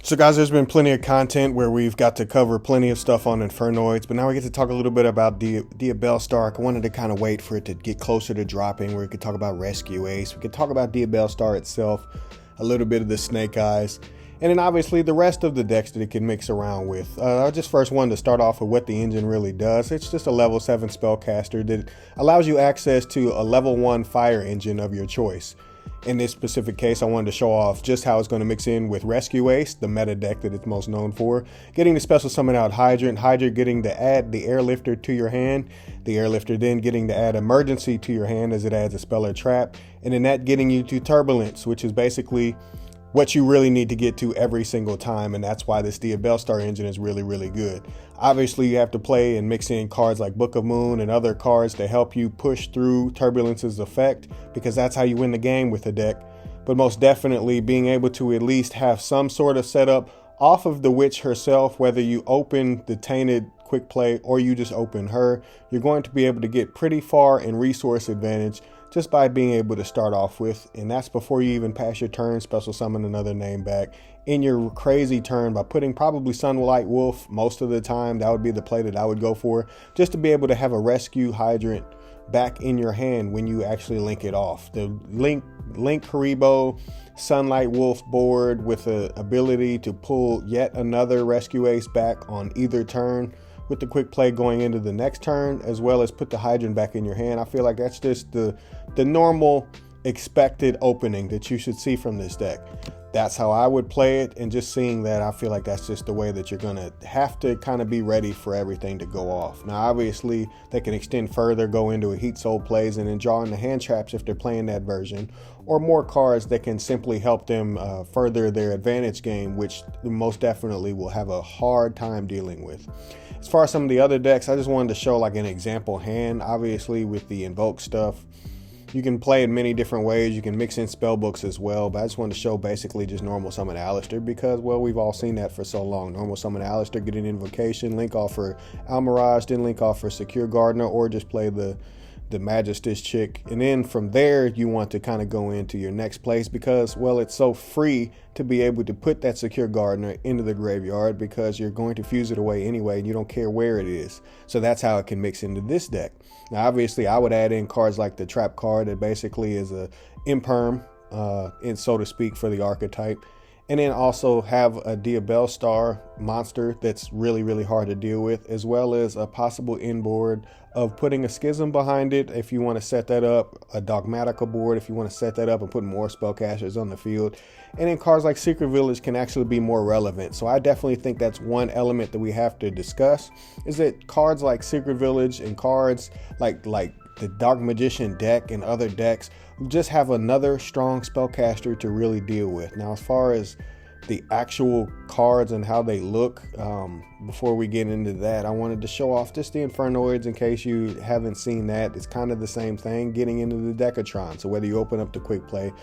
So guys, there's been plenty of content where we've got to cover plenty of stuff on Infernoids, but now we get to talk a little bit about Diabellestar. I wanted to kind of wait for it to get closer to dropping where we could talk about Rescue Ace. We could talk about Diabellstar itself, a little bit of the Snake Eyes, and then obviously the rest of the decks that it can mix around with. I just first wanted to start off with what the engine really does. It's just a level 7 spellcaster that allows you access to a level 1 fire engine of your choice. In this specific case, I wanted to show off just how it's going to mix in with Rescue Ace, the meta deck that it's most known for. Getting to special summon out Hydrant getting to add the Airlifter to your hand. The Airlifter then getting to add Emergency to your hand as it adds a spell or trap. And then that getting you to Turbulence, which is basically what you really need to get to every single time, and that's why this Diabellstar engine is really, really good. Obviously, you have to play and mix in cards like Book of Moon and other cards to help you push through Turbulence's effect, because that's how you win the game with the deck. But most definitely, being able to at least have some sort of setup off of the Witch herself, whether you open the Tainted Quick Play or you just open her, you're going to be able to get pretty far in resource advantage just by being able to start off with, and that's before you even pass your turn, special summon another name back in your crazy turn by putting probably Sunlight Wolf most of the time. That would be the play that I would go for, just to be able to have a Rescue Hydrant back in your hand when you actually link it off. The link Haribo Sunlight Wolf board with the ability to pull yet another Rescue Ace back on either turn, with the quick play going into the next turn, as well as put the Hydrant back in your hand. I feel like that's just the normal expected opening that you should see from this deck. That's how I would play it, and just seeing that, I feel like that's just the way that you're gonna have to kind of be ready for everything to go off. Now obviously they can extend further, go into a Heat Soul plays, and then draw in the hand traps if they're playing that version, or more cards that can simply help them further their advantage game, which most definitely will have a hard time dealing with. As far as some of the other decks, I just wanted to show like an example hand. Obviously with the Invoke stuff, you can play it many different ways. You can mix in spell books as well, but I just wanted to show basically just normal summon Alistair, because, well, we've all seen that for so long. Normal summon Alistair, get an Invocation, link off for Almirage, then link off for Secure Gardener, or just play the Magistus chick. And then from there, you want to kind of go into your next place, because, well, it's so free to be able to put that Secure Gardener into the graveyard, because you're going to fuse it away anyway and you don't care where it is. So that's how it can mix into this deck. Now obviously I would add in cards like the Trap card that basically is a imperm, so to speak, for the archetype. And then also have a Diabellstar monster that's really, really hard to deal with, as well as a possible inboard of putting a Schism behind it if you want to set that up, a Dogmatica board if you want to set that up and put more spellcasters on the field. And then cards like Secret Village can actually be more relevant. So I definitely think that's one element that we have to discuss, is that cards like Secret Village and cards like the Dark Magician deck and other decks just have another strong spellcaster to really deal with. Now as far as the actual cards and how they look, before we get into that, I wanted to show off just the Infernoids in case you haven't seen that. It's kind of the same thing getting into the Decatron. So whether you open up the quick play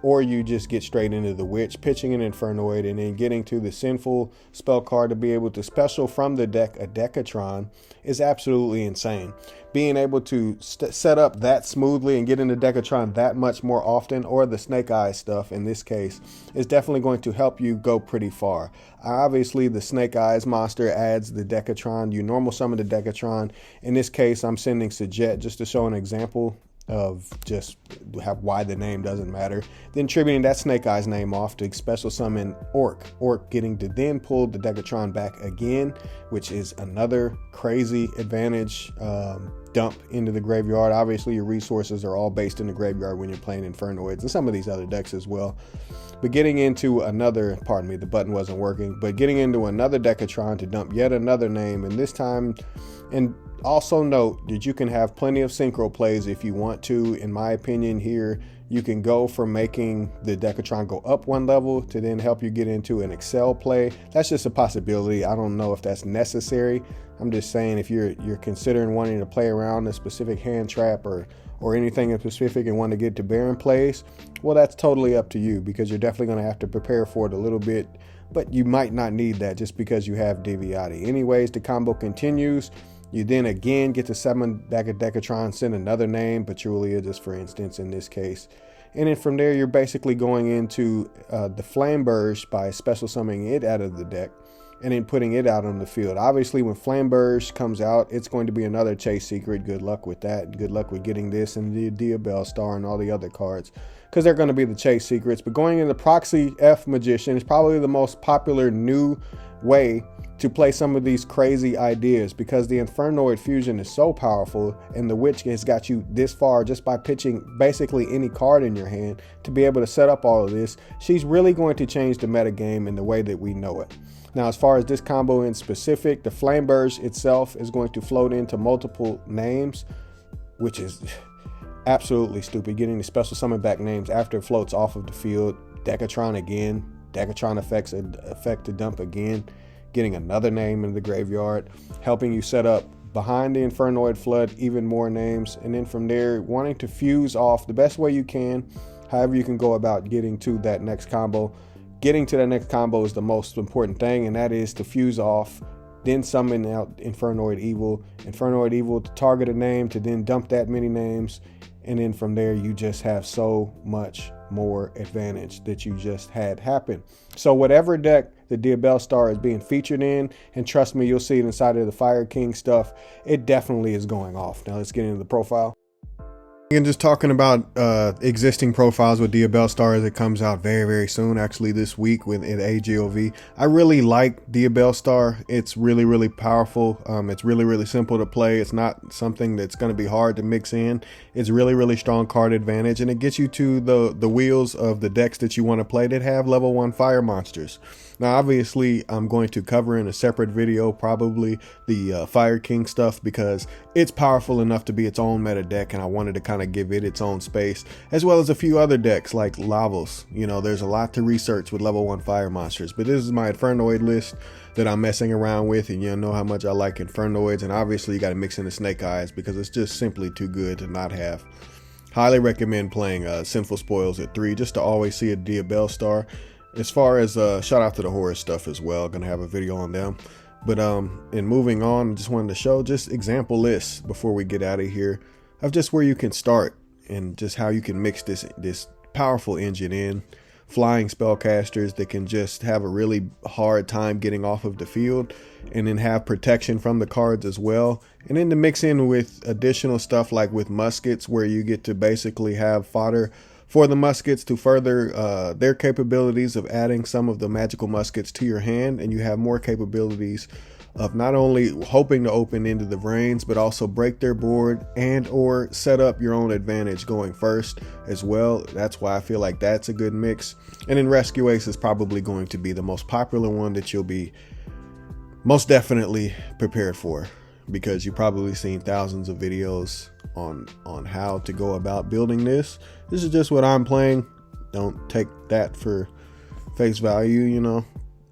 or you just get straight into the Witch, pitching an Infernoid, and then getting to the Sinful spell card to be able to special from the deck a Decatron is absolutely insane. Being able to set up that smoothly and get into Decatron that much more often, or the Snake Eyes stuff in this case, is definitely going to help you go pretty far. Obviously the Snake Eyes monster adds the Decatron. You normal summon the Decatron. In this case I'm sending Sajet just to show an example of just why the name doesn't matter. Then tributing that Snake Eyes name off to special summon Orc getting to then pull the Decatron back again, which is another crazy advantage dump into the graveyard. Obviously your resources are all based in the graveyard when you're playing Infernoids and some of these other decks as well. But getting into another, pardon me, the button wasn't working, but getting into another Decatron to dump yet another name, and this time, and also note that you can have plenty of synchro plays if you want to. In my opinion here, you can go from making the Decatron go up one level to then help you get into an Excel play. That's just a possibility. I don't know if that's necessary. I'm just saying if you're considering wanting to play around a specific hand trap or anything in specific and want to get to Baron plays, well, that's totally up to you, because you're definitely going to have to prepare for it a little bit, but you might not need that just because you have Diviati. Anyways, the combo continues. You then again get to summon back a Decatron, send another name, Pachulia just for instance in this case. And then from there, you're basically going into the Flame Burst by special summoning it out of the deck and then putting it out on the field. Obviously, when Flame Burst comes out, it's going to be another chase secret. Good luck with that. Good luck with getting this and the Diabellstar and all the other cards, because they're going to be the chase secrets. But going into Proxy F Magician is probably the most popular new way to play some of these crazy ideas, because the Infernoid fusion is so powerful, and the Witch has got you this far just by pitching basically any card in your hand to be able to set up all of this. She's really going to change the meta game in the way that we know it. Now, as far as this combo in specific, the Flame Burst itself is going to float into multiple names, which is absolutely stupid. Getting the special summon back names after it floats off of the field. Decatron again. Decatron effect to dump again. Getting another name in the graveyard. Helping you set up behind the Infernoid Flood even more names. And then from there, wanting to fuse off the best way you can. However you can go about getting to that next combo. Getting to that next combo is the most important thing, and that is to fuse off, then summon out Infernoid Evil to target a name, to then dump that many names, and then from there you just have so much more advantage that you just had happen. So whatever deck the Diabellstar is being featured in, and trust me, you'll see it inside of the Fire King stuff, it definitely is going off. Now let's get into the profile. And just talking about existing profiles with Diabellstar as it comes out very soon, actually this week with at AGOV. I really like Diabellstar. It's really powerful. It's really simple to play. It's not something that's going to be hard to mix in. It's really strong card advantage, and it gets you to the wheels of the decks that you want to play that have level 1 fire monsters. Now obviously I'm going to cover in a separate video probably the Fire King stuff, because it's powerful enough to be its own meta deck, and I wanted to kind of give it its own space, as well as a few other decks like Lavos. You know, there's a lot to research with level 1 fire monsters, but this is my Infernoid list that I'm messing around with, and you know how much I like Infernoids, and obviously you got to mix in the Snake Eyes because it's just simply too good to not have. Highly recommend playing Sinful Spoils at 3 just to always see a Diabellstar. As far as shout out to the horror stuff as well, gonna have a video on them. But in moving on, just wanted to show just example lists before we get out of here of just where you can start and just how you can mix this powerful engine in. Flying spellcasters that can just have a really hard time getting off of the field, and then have protection from the cards as well. And then to mix in with additional stuff like with muskets, where you get to basically have fodder for the muskets to further their capabilities of adding some of the magical muskets to your hand, and you have more capabilities of not only hoping to open into the brains, but also break their board and or set up your own advantage going first as well. That's why I feel like that's a good mix. And then Rescue Ace is probably going to be the most popular one that you'll be most definitely prepared for, because you've probably seen thousands of videos on how to go about building this. This is just what I'm playing. Don't take that for face value, you know.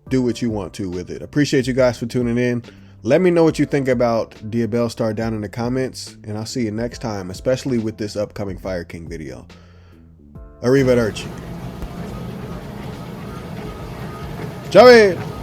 Do what you want to with it. Appreciate you guys for tuning in. Let me know what you think about Diabellstar down in the comments, and I'll see you next time, especially with this upcoming Fire King video. Arrivederci. Ciao!